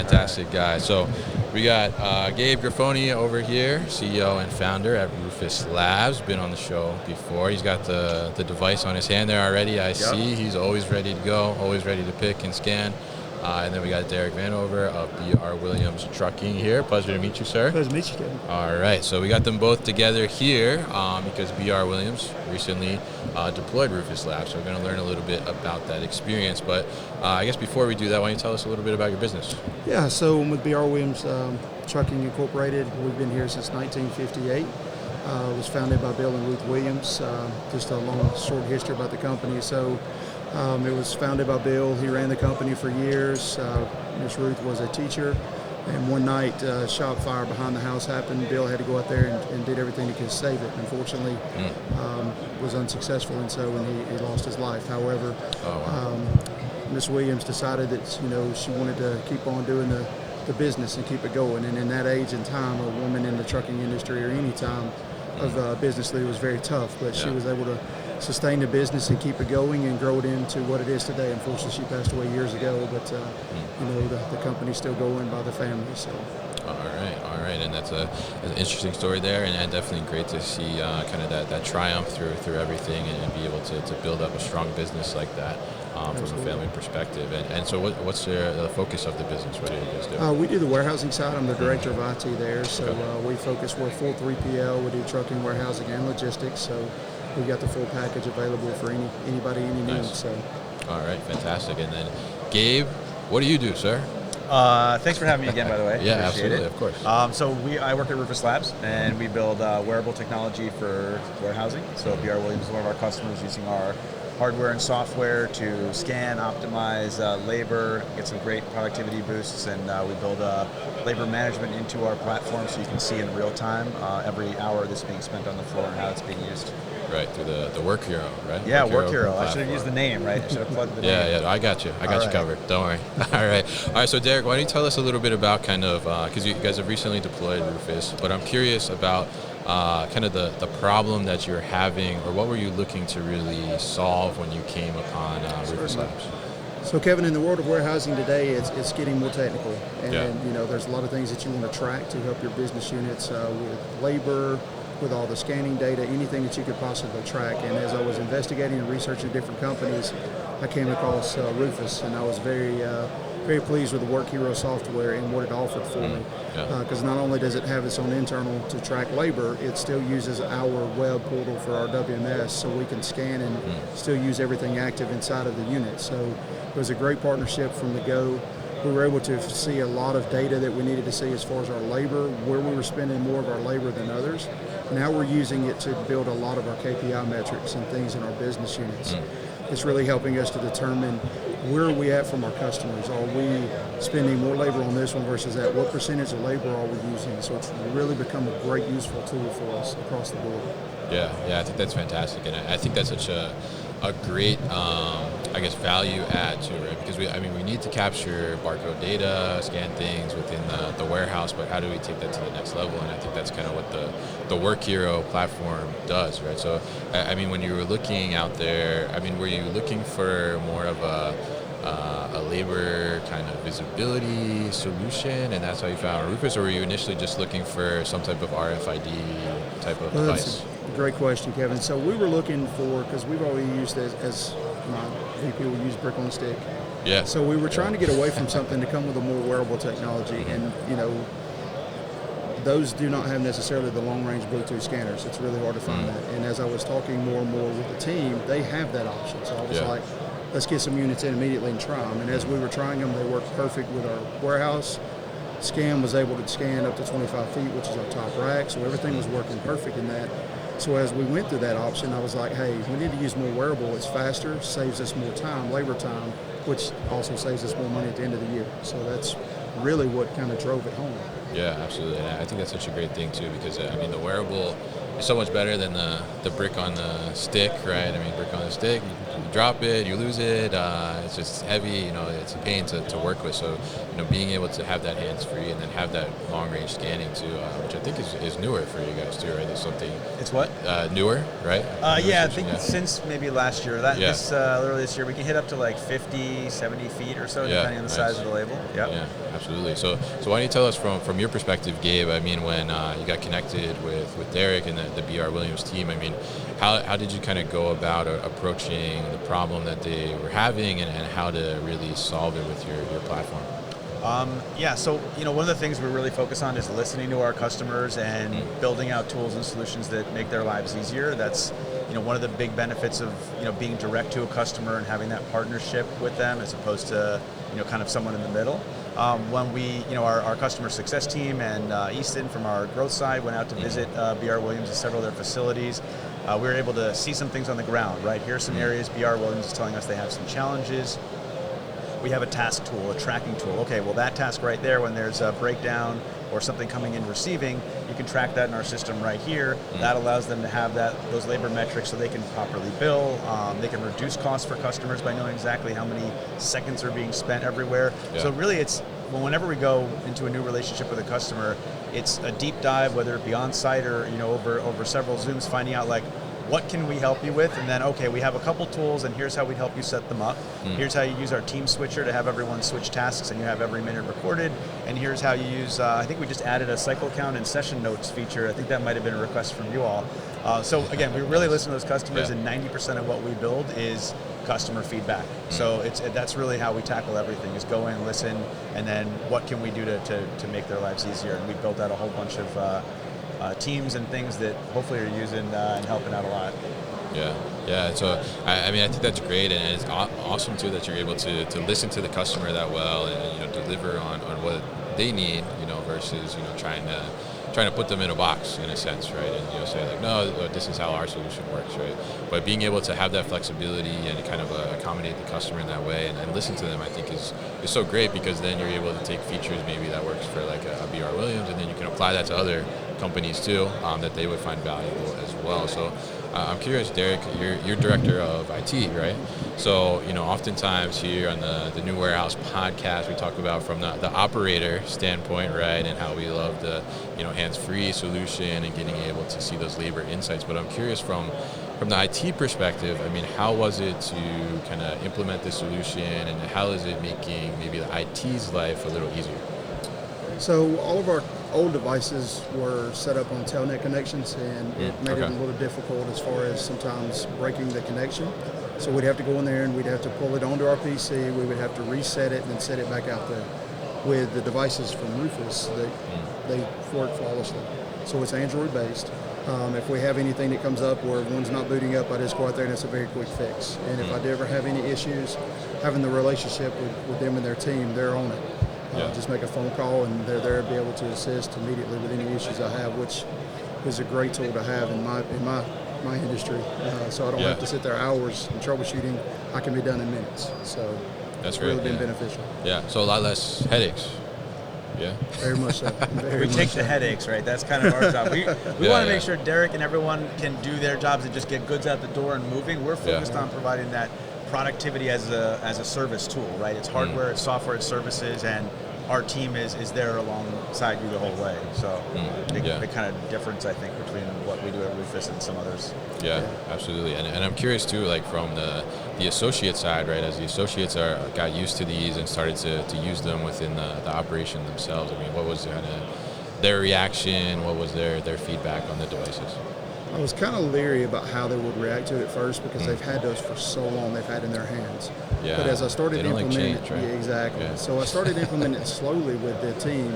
fantastic guy. So we got Gabe Grifoni over here, CEO and founder at Rufus Labs. Been on the show before. He's got the device on his hand there already. I see. He's always ready to go, always ready to pick and scan. And then we got Derrick Vanover of B.R. Williams Trucking here. Pleasure to meet you, sir. Pleasure to meet you, Kevin. All right, so we got them both together here because B.R. Williams recently deployed Rufus Labs, so we're going to learn a little bit about that experience. But I guess before we do that, why don't you tell us a little bit about your business? Yeah, so I'm with B.R. Williams Trucking Incorporated. We've been here since 1958. It was founded by Bill and Ruth Williams. Just a long, short history about the company. So it was founded by Bill. He ran the company for years. Miss Ruth was a teacher. And one night, shop fire behind the house happened. Bill had to go out there and did everything he could to save it. Unfortunately, was unsuccessful, and so he lost his life. However, Miss Williams decided that she wanted to keep on doing the business and keep it going. And in that age and time, a woman in the trucking industry or any time of business leader was very tough. But she was able to sustain the business and keep it going and grow it into what it is today. Unfortunately, she passed away years ago, but the company's still going by the family. So. All right, and that's an interesting story there, and definitely great to see kind of that triumph through everything, and be able to build up a strong business like that from a family perspective. And so, what's the focus of the business? What do you guys do? We do the warehousing side. I'm the director of IT there, so we focus. We're full 3PL. We do trucking, warehousing, and logistics. So we got the full package available for anybody, any needs. So. All right, fantastic. And then, Gabe, what do you do, sir? Thanks for having me again, by the way. Yeah, Appreciate absolutely, it. of course. I work at Rufus Labs, and we build wearable technology for warehousing. So B.R. Williams is one of our customers, using our hardware and software to scan, optimize labor, get some great productivity boosts, and we build labor management into our platform, so you can see in real time every hour that's being spent on the floor and how it's being used. Right, through the Work Hero, right? Yeah, Work Hero. I should have used the name, right? I should have plugged the name. Yeah, I got you. I got you covered. Don't worry. All right, so Derrick, why don't you tell us a little bit about kind of, because you guys have recently deployed Rufus, but I'm curious about kind of the problem that you're having, or what were you looking to really solve when you came upon Rufus Labs? So, Kevin, in the world of warehousing today, it's getting more technical, and there's a lot of things that you want to track to help your business units with labor, with all the scanning data, anything that you could possibly track. And as I was investigating and researching different companies, I came across Rufus, and I was very pleased with the Work Hero software and what it offered for me. Because not only does it have its own internal to track labor, it still uses our web portal for our WMS, so we can scan and still use everything active inside of the unit. So it was a great partnership from the go. We were able to see a lot of data that we needed to see as far as our labor, where we were spending more of our labor than others. Now we're using it to build a lot of our KPI metrics and things in our business units. It's really helping us to determine where are we at from our customers. Are we spending more labor on this one versus that? What percentage of labor are we using? So it's really become a great, useful tool for us across the board. Yeah, I think that's fantastic, and I think that's such a great, value add to it, because we need to capture barcode data, scan things within the warehouse, but how do we take that to the next level? And I think that's kind of what the Work Hero platform does, right? So, when you were looking out there, were you looking for more of a labor kind of visibility solution, and that's how you found Rufus, or were you initially just looking for some type of RFID type of device? Great question, Kevin. So we were looking for, because we've already used as my VP will use brick on stick. Yeah. So we were trying to get away from something to come with a more wearable technology, and those do not have necessarily the long-range Bluetooth scanners. It's really hard to find that. And as I was talking more and more with the team, they have that option. So I was like, let's get some units in immediately and try them. And as we were trying them, they worked perfect with our warehouse. Scan was able to scan up to 25 feet, which is our top rack. So everything was working perfect in that. So as we went through that option, I was like, hey, we need to use more wearable. It's faster, saves us more time, labor time, which also saves us more money at the end of the year. So that's really what kind of drove it home. Yeah, absolutely. And I think that's such a great thing too, because I mean the wearable is so much better than the brick on the stick, right? I mean, brick on the stick, you drop it, you lose it. It's just heavy. You know, it's a pain to work with. So, you know, being able to have that hands free and then have that long range scanning too, which I think is newer for you guys too, right? It's something. It's what? Newer, right? Yeah, I think since maybe last year, literally this year, we can hit up to like 50, 70 feet or so, depending on the size of the label. Yep. Yeah, absolutely. So why don't you tell us from your perspective, Gabe? I mean, when you got connected with Derrick and the BR Williams team, I mean, how did you kind of go about approaching the problem that they were having and how to really solve it with your platform? So, you know, one of the things we really focus on is listening to our customers and building out tools and solutions that make their lives easier. That's, you know, one of the big benefits of, you know, being direct to a customer and having that partnership with them as opposed to, you know, kind of someone in the middle. When we, you know, our customer success team and Easton from our growth side went out to visit BR Williams and several of their facilities, we were able to see some things on the ground, right? Here's some areas BR Williams is telling us they have some challenges. We have a task tool, a tracking tool. Okay, well that task right there, when there's a breakdown or something coming in receiving, you can track that in our system right here. That allows them to have those labor metrics so they can properly bill. They can reduce costs for customers by knowing exactly how many seconds are being spent everywhere. Yeah. So really it's, whenever we go into a new relationship with a customer, it's a deep dive, whether it be on site or, you know, over several Zooms, finding out like, what can we help you with? And then, okay, we have a couple tools and here's how we'd help you set them up. Here's how you use our team switcher to have everyone switch tasks and you have every minute recorded. And here's how you use, I think we just added a cycle count and session notes feature. I think that might have been a request from you all. So again, we really listen to those customers and 90% of what we build is customer feedback. So that's really how we tackle everything, is go in, listen, and then what can we do to make their lives easier? And we've built out a whole bunch of teams and things that hopefully are using and helping out a lot. Yeah. So I mean, I think that's great, and it's awesome too that you're able to listen to the customer that well and, you know, deliver on what they need, you know, versus, you know, trying to put them in a box in a sense, right? And, you know, say like, no, this is how our solution works, right? But being able to have that flexibility and kind of accommodate the customer in that way and listen to them, I think is so great, because then you're able to take features maybe that works for like a BR Williams, and then you can apply that to other companies too, that they would find valuable as well. So I'm curious, Derrick, you're director of IT, right? So, you know, oftentimes here on the New Warehouse podcast, we talk about from the operator standpoint, right, and how we love the, you know, hands-free solution and getting able to see those labor insights. But I'm curious from the IT perspective, I mean, how was it to kind of implement this solution, and how is it making maybe the IT's life a little easier? So all of our old devices were set up on telnet connections, and it made it a little difficult as far as sometimes breaking the connection. So we'd have to go in there and we'd have to pull it onto our PC. We would have to reset it and then set it back out there. With the devices from Rufus, they work flawlessly. So it's Android based. If we have anything that comes up where one's not booting up, I just go out there and it's a very quick fix. And if I ever have any issues, having the relationship with them and their team, they're on it. Just make a phone call and they're there to be able to assist immediately with any issues I have, which is a great tool to have in my industry. So I don't have to sit there hours and troubleshooting. I can be done in minutes. So that's really been beneficial. Yeah, so a lot less headaches. Yeah, very much so. We take the headaches, right? That's kind of our job. We want to make sure Derrick and everyone can do their jobs and just get goods out the door and moving. We're focused on providing that productivity as a service tool, right? It's hardware, it's software, it's services, and our team is there alongside you the whole way. So big kind of difference, I think, between what we do at Rufus and some others. Yeah, absolutely. And I'm curious too, like from the associate side, right? As the associates got used to these and started to use them within the operation themselves. I mean, what was their reaction? What was their feedback on the devices? I was kind of leery about how they would react to it at first, because they've had those for so long, they've had in their hands. Yeah, but as I started implementing it, right? Exactly. Yeah. So I started implementing it slowly with the team,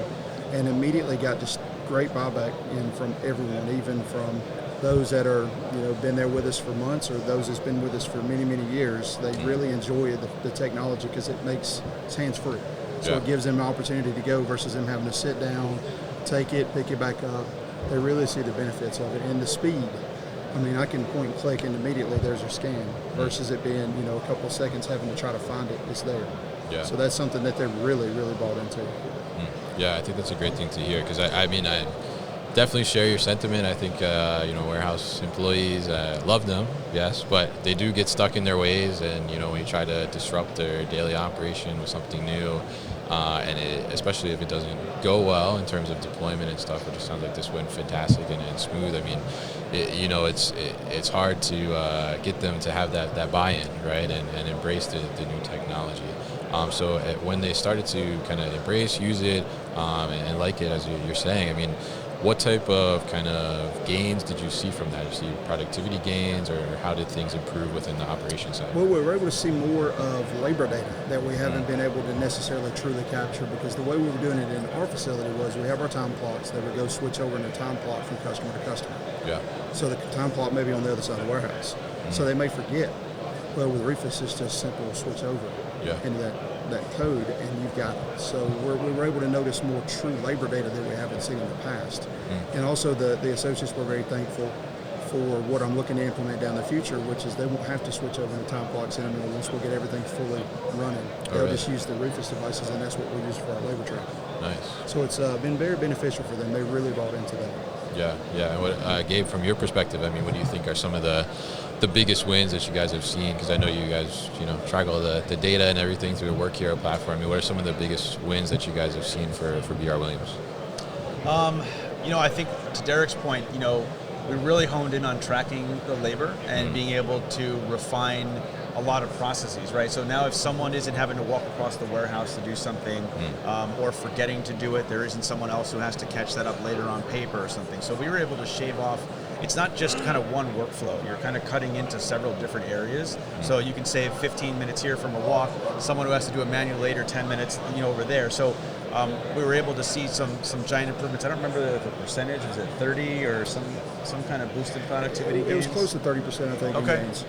and immediately got just great buyback in from everyone, even from those that are, you know, been there with us for months, or those that's been with us for many, many years. They really enjoy the technology because it makes it's hands-free. So it gives them an opportunity to go versus them having to sit down, take it, pick it back up. They really see the benefits of it, and the speed. I mean, I can point and click and immediately there's your scan versus it being, you know, a couple of seconds having to try to find it. It's there. Yeah. So that's something that they're really, really bought into. Yeah, I think that's a great thing to hear, because I mean, I definitely share your sentiment. I think warehouse employees love them, yes, but they do get stuck in their ways, and when you try to disrupt their daily operation with something new, especially if it doesn't go well in terms of deployment and stuff, it just sounds like this went fantastic and smooth. I mean, it's hard to get them to have that buy-in, right, and embrace the new technology. So when they started to kind of embrace, use it, and like it, as you're saying, I mean, what type of kind of gains did you see from that? Did you see productivity gains, or how did things improve within the operation side? Well, we were able to see more of labor data that we haven't been able to necessarily truly capture, because the way we were doing it in our facility was we have our time clocks that would go switch over in a time clock from customer to customer. Yeah. So the time clock may be on the other side of the warehouse. So they may forget. Well, with Rufus, it's just simple switch over into that code, and you've got it. So we were able to notice more true labor data that we haven't seen in the past. And also the associates were very thankful for what I'm looking to implement down the future, which is they won't have to switch over to time clocks anymore once we get everything fully running. They'll just use the Rufus devices, and that's what we use for our labor tracking. Nice. So it's been very beneficial for them. They really bought into that. Yeah. And what, Gabe, from your perspective, I mean, what do you think are some of the biggest wins that you guys have seen? Because I know you guys, track all the data and everything through the Work Hero platform. I mean, what are some of the biggest wins that you guys have seen for BR Williams? I think to Derrick's point, we really honed in on tracking the labor and being able to refine a lot of processes, right? So now if someone isn't having to walk across the warehouse to do something or forgetting to do it, there isn't someone else who has to catch that up later on paper or something. So we were able to shave off. It's not just kind of one workflow. You're kind of cutting into several different areas. So you can save 15 minutes here from a walk, someone who has to do a manual later, 10 minutes over there. So we were able to see some giant improvements. I don't remember the percentage. Was it 30 or some kind of boosted productivity gains? It was close to 30%, I think, in gains.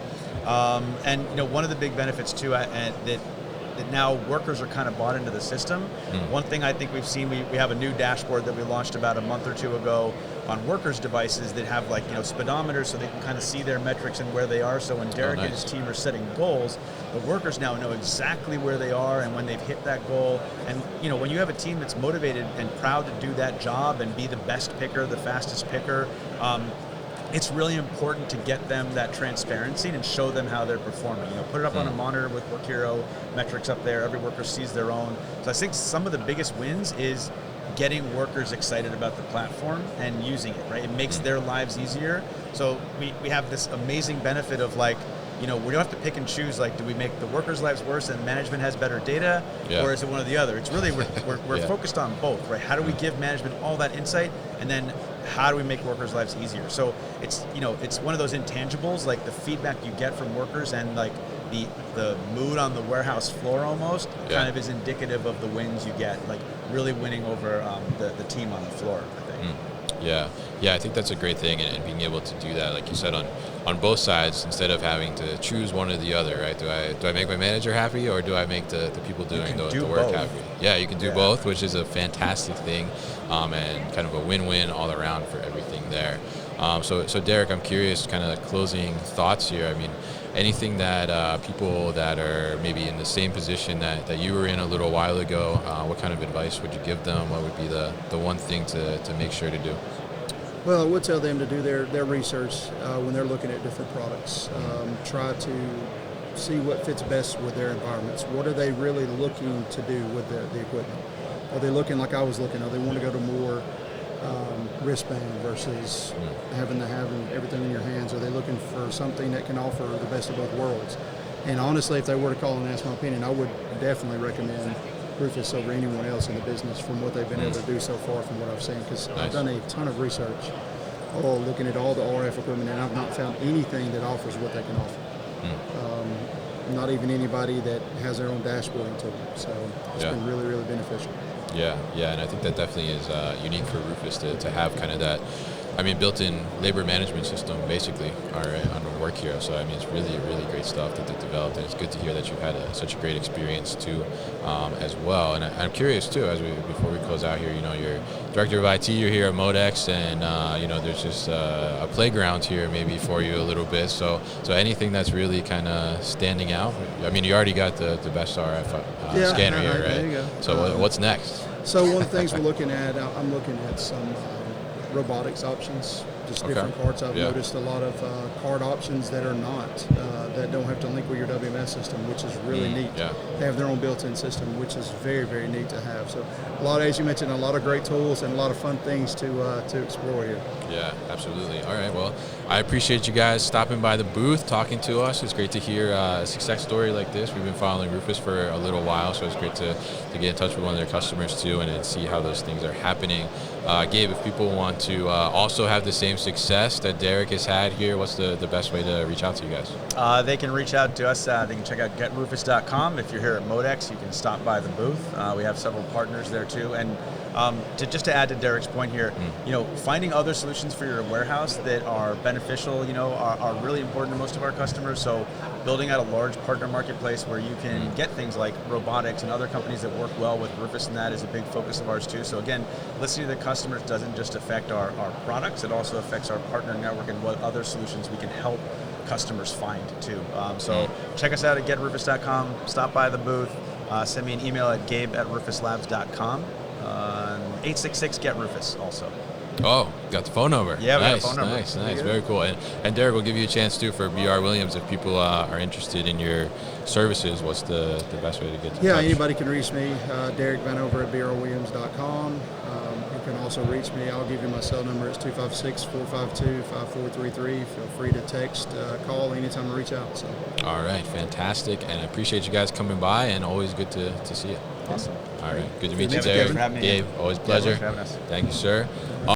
And one of the big benefits too, that now workers are kind of bought into the system. One thing I think we've seen, we have a new dashboard that we launched about a month or two ago on workers' devices that have speedometers, so they can kind of see their metrics and where they are. So when Derrick and his team are setting goals, the workers now know exactly where they are and when they've hit that goal. And when you have a team that's motivated and proud to do that job and be the best picker, the fastest picker, it's really important to get them that transparency and show them how they're performing. Put it up on a monitor with Work Hero metrics up there. Every worker sees their own. So I think some of the biggest wins is getting workers excited about the platform and using it, right? It makes their lives easier. So we have this amazing benefit of we don't have to pick and choose, do we make the workers' lives worse and management has better data, or is it one or the other? It's really, we're focused on both, right? How do we give management all that insight, and then how do we make workers' lives easier? So it's, it's one of those intangibles, the feedback you get from workers and the mood on the warehouse floor almost kind of is indicative of the wins you get, really winning over the team on the floor, I think. Yeah, I think that's a great thing, and being able to do that, like you said, on both sides, instead of having to choose one or the other, right? Do I make my manager happy, or do I make the people doing the work happy? Yeah, you can do both, which is a fantastic thing, and kind of a win-win all around for everything there. So Derrick, I'm curious, kind of closing thoughts here. I mean, anything that people that are maybe in the same position that you were in a little while ago, what kind of advice would you give them? What would be the one thing to make sure to do? Well, I would tell them to do their research when they're looking at different products. Try to see what fits best with their environments. What are they really looking to do with the equipment? Are they looking like I was looking? Are they want to go to more wristband versus having everything in your hands? Are they looking for something that can offer the best of both worlds? And honestly, if they were to call and ask my opinion, I would definitely recommend Rufus over anyone else in the business from what they've been able to do so far from what I've seen, because I've done a ton of research looking at all the RF equipment, and I've not found anything that offers what they can offer. Not even anybody that has their own dashboarding tool. So it's been really, really beneficial. Yeah, and I think that definitely is unique for Rufus to have kind of I mean, built-in labor management system, basically, all right, on the Work Hero. So, I mean, it's really, really great stuff that they developed, and it's good to hear that you've had such a great experience, too, as well. And I'm curious, too, before we close out here, you know, you're director of IT, you're here at Modex, and, you know, there's just a playground here maybe for you a little bit. So anything that's really kind of standing out? I mean, you already got the best RF scanner here, right? There you go. So what's next? So one of the things we're looking at, I'm looking at some robotics options, just different parts. I've noticed a lot of card options that are not, that don't have to link with your WMS system, which is really neat. Yeah. They have their own built-in system, which is very, very neat to have. So a lot of, as you mentioned, a lot of great tools and a lot of fun things to explore here. Yeah, absolutely. All right, well, I appreciate you guys stopping by the booth, talking to us. It's great to hear a success story like this. We've been following Rufus for a little while, so it's great to get in touch with one of their customers too and see how those things are happening. Gabe, if people want to also have the same success that Derrick has had here, what's the best way to reach out to you guys? They can reach out to us. They can check out getrufus.com. If you're here at Modex, you can stop by the booth. We have several partners there too. And just to add to Derrick's point here, you know, finding other solutions for your warehouse that are beneficial, you know, are really important to most of our customers. So building out a large partner marketplace where you can get things like robotics and other companies that work well with Rufus, and that is a big focus of ours too. So again, listening to the customers doesn't just affect our products, it also affects our partner network and what other solutions we can help customers find too. So check us out at getrufus.com, stop by the booth, send me an email at gabe@rufuslabs.com, 866-GET-RUFUS also. Oh, got the phone number. Yeah, we got nice, the phone number. Nice, very cool. And Derrick, we'll give you a chance too for BR Williams if people are interested in your services. What's the best way to get to touch? Anybody can reach me, Derrick Vanover at brwilliams.com. You can also reach me. I'll give you my cell number. It's 256-452-5433. Feel free to text, call anytime to reach out. So. All right, fantastic. And I appreciate you guys coming by, and always good to see you. Awesome. All right, good to meet you, Thanks Derrick. for having me. Gabe, always a pleasure. Yeah, thanks for having us. Thank you, sir.